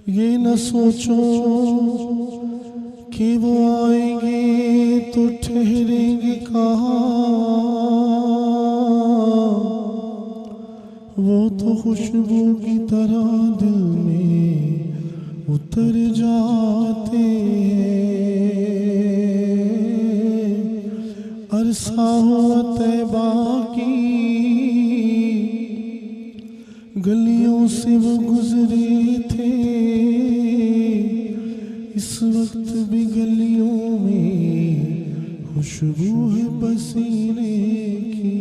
یہ نہ سوچو کہ وہ آئیں گے تو ٹھہریں گے کہاں، وہ تو خوشبو کی طرح دل میں اتر جاتے ہیں۔ عرصہ ہوا طیبہ کی گلیوں سے وہ گزرے تھے، اس وقت بھی گلیوں میں خوشبو ہے پسینے کی۔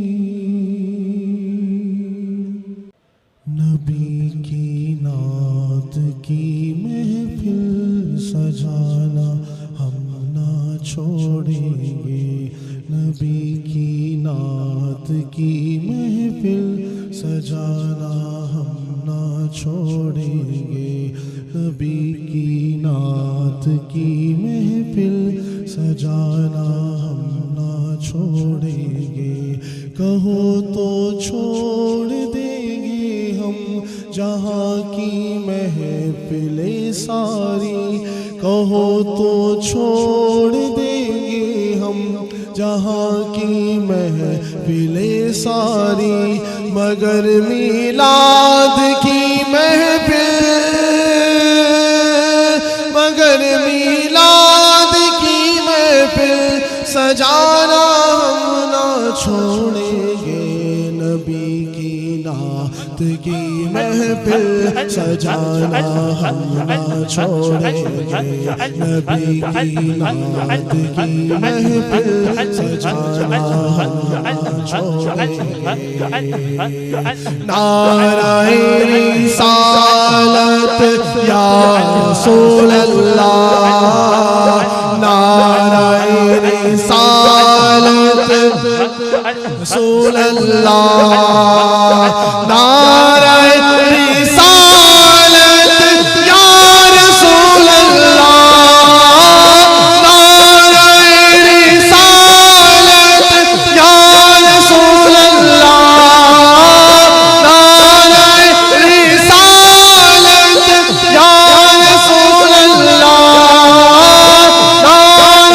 نبی کی نعت کی محفل سجانا ہم نہ چھوڑیں گے، نبی کی نعت کی محفل سجانا ہم نہ چھوڑیں گے، نبی کی نعت کی محفل سجانا ہم نہ چھوڑیں گے۔ کہو تو چھوڑ دیں گے ہم جہاں کی محفلیں ساری، کہو تو چھوڑ دیں گے ہم جہاں کی محفلیں ساری، مگر میلاد کی محفل، مگر میلاد کی محفل سجانا ہم نہ چھوڑیں گے، نبی کی نعت کی محفل سجانا ہم نہ چھوڑیں گے، نبی کی نعت کی محفل سجانا ہم نہ چھوڑیں گے۔ نعرہ رسالت یا رسول اللہ، نعرہ رسالت رسول اللہ، نعرہ رسالت یا رسول اللہ، نعرہ رسالت یا رسول اللہ، نعرہ رسالت یا رسول اللہ، نعرہ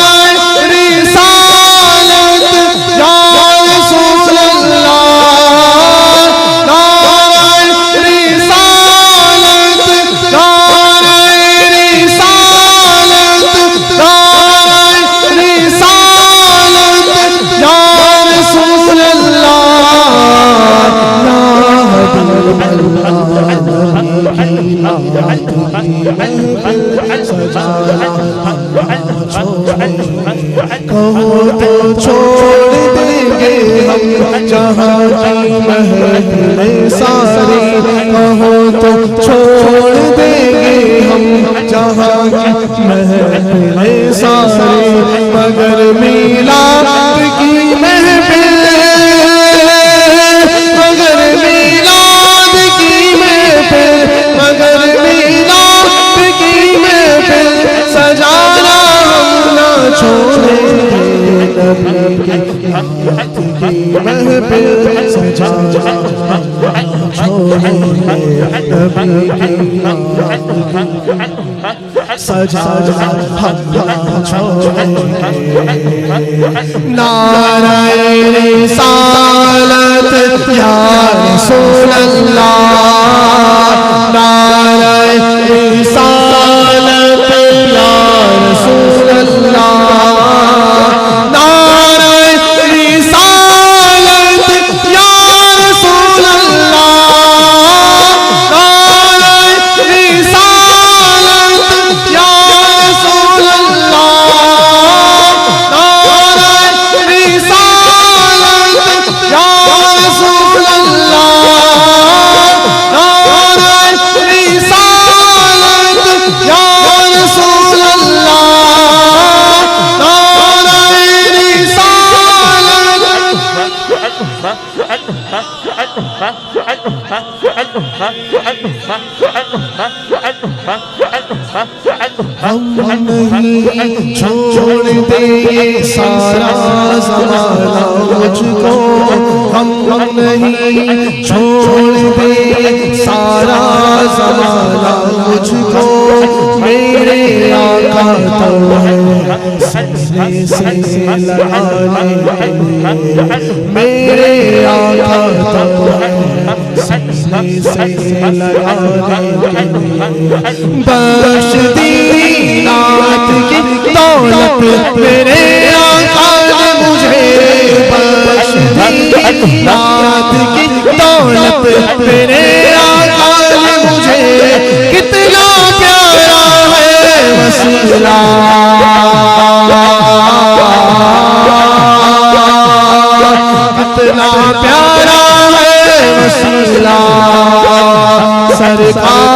رسالت یا رسول اللہ، کہو تو چھوڑ دیں گے ہم جہاں کی محفلیں ساری، کہو تو چھوڑ دیں گے ہم جہاں کی محفلیں ساری، مگر میلاد کی محفل، مگر میلاد کی محفل، مگر میلاد کی محفل سجانا ہم نہ چھوڑیں گے، نبی کی نعت کی محفل سجانا ہم نہ چھوڑیں گے، نبی کی نعت کی سجانا ہم نہ چھوڑیں گے۔ نعرہ رسالت یا رسول اللہ، نعرہ رسالت یا رسول اللہ، نعرہ رسالت یا رسول اللہ، نعرہ رسالت یا رسول اللہ، نعرہ رسالت یا رسول اللہ، نعرہ رسالت یا رسول اللہ، نعرہ ہم نہیں چھوڑ دیں گے سارا زمانہ مجھ کو، ہم نہیں چھوڑ دیں گے سارا زمانہ مجھ کو، سینے سے لگانے کے لیے میرے آقا تو ہے سینے سے لگانے کے لیے بخش دی نعت کی دولت میرے آقا نے مجھے بخش دی نعت کی دولت میرے آقا نے مجھے کتنا پیارا ہے وسیلہ کتنا پیارا ہے وسیلہ سرکار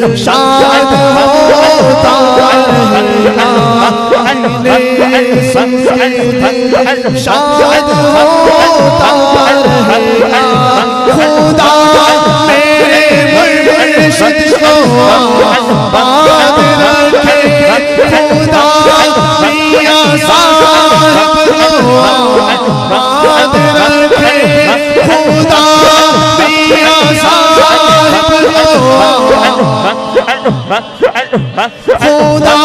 کو شاد ہوتا شاد ہوتا خدا میرے مرشد کو آباد رکھے خدا میاں صاحب کو آباد رکھے خدا میاں صاحب کو خدا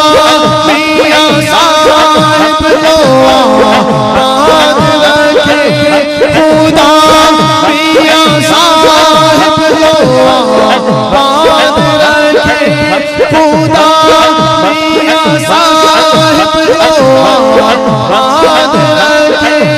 میاں صاحب کو آباد رکھے خدا میاں صاحب کو آباد رکھے خدا میاں صاحب کو آباد رکھے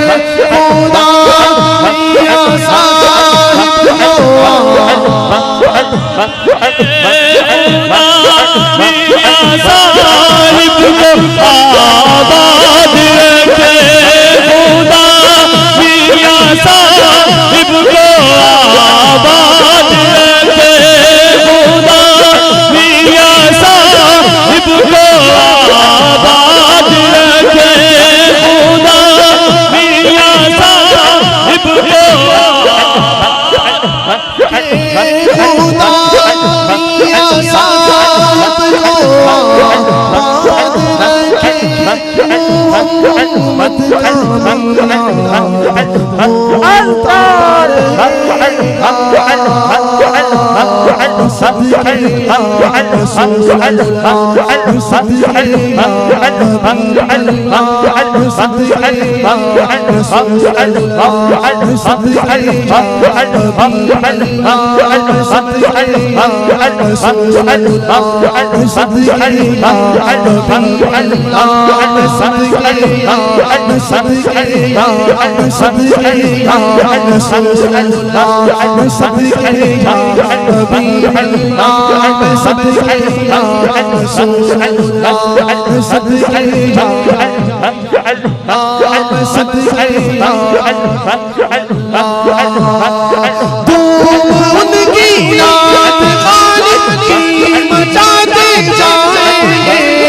خدا میاں صاحب کو تم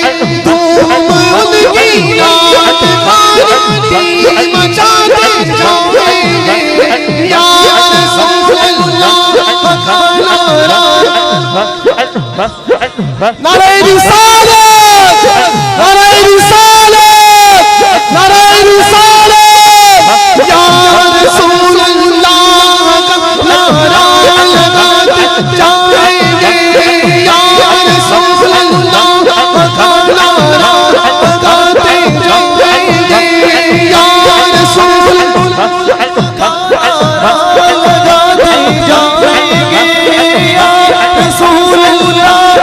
ان کی نعرہ رسالت نعرہ رسالت نعرہ رسالت یا رسول اللہ کا نعرہ لگاتے جائیں گے یا رسول اللہ کا نعرہ لگاتے جائیں گے یا رسول اللہ کا نعرہ لگاتے جائیں گے یا رسول اللہ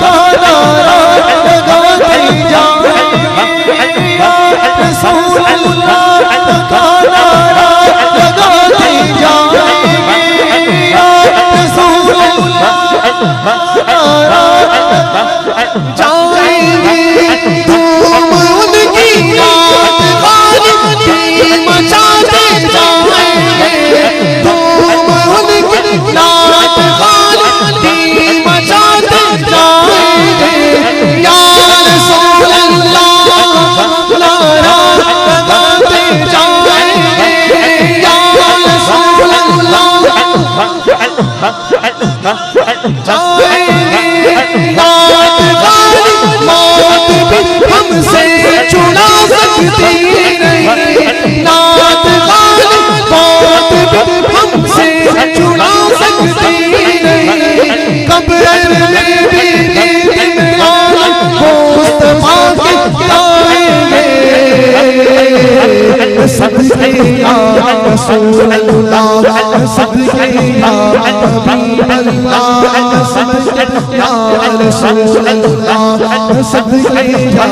کا نعرہ لگاتے جائیں گے یا رسول اللہ کا نعرہ لگاتے جائیں گے یا رسول اللہ کا نعرہ جائیں گے دھوم ان کی یاد غالبی مچاتے جائیں گے دھوم ان کی یاد غالبی مچاتے جائیں گے یا رسول اللہ نعرہ لگاتے جائیں گے یا رسول اللہ جائیں گے یاد غالب موت بھی ہم سے چھڑا سکتی نہیں یاد غالب موت بھی ہم سے چھڑا سکتی نہیں قبر میں بھی دن عالم مصطفیٰ کے جائیں گے صدقے یا رسول اللہ صدقے یا حبیب اللہ صدقے یا رسول اللہ صدقے یا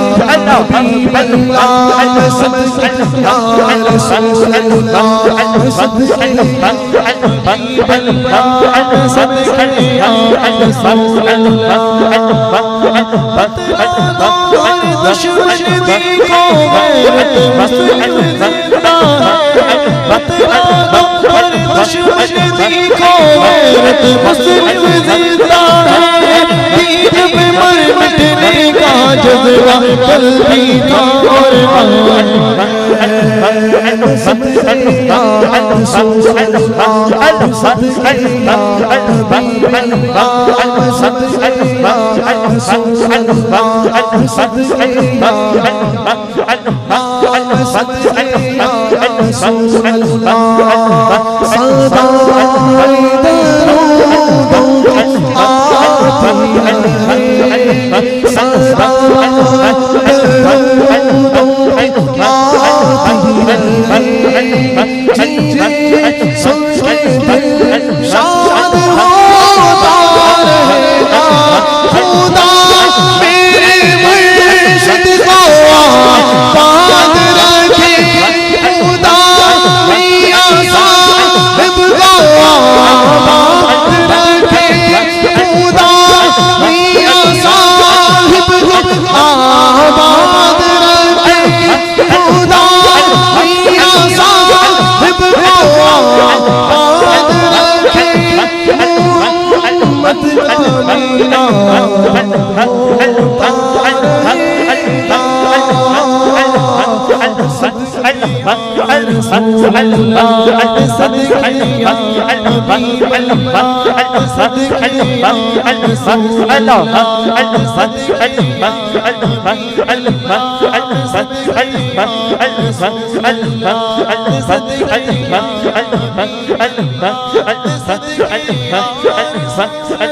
حبیب اللہ صدقے یا رسول اللہ صدقے یا حبیب اللہ صدقے یا رسول اللہ دشمن بھی کو غیرت مسلم زندہ ہے بتلا دو ہر دشمن بھی کو غیرت مسلم زندہ ہے دین پہ مر مٹنے کا جذبہ کل بھی تھا اور صدقے یا رسول اللہ صدقے یا حبیب اللہ صدقے یا رسول اللہ صدقے یا صدقے یا رسول اللہ صدائے درودوں آتی ہے صدائے درودوں آتی ہے سن کے دل شاد ہوتا رہے گا خدا میرے مرشد کو آباد رکھے خدا میاں صاحب کو آباد رکھے خدا میاں صاحب کو آباد رکھے خدا میاں صاحب کو آباد رکھے محمد کا مینار ہوتا رسول اللہ صدقے یا حبیب اللہ صدقے یا رسول اللہ صدقے یا حبیب اللہ صدقے یا رسول اللہ صدقے یا حبیب اللہ صدقے یا رسول اللہ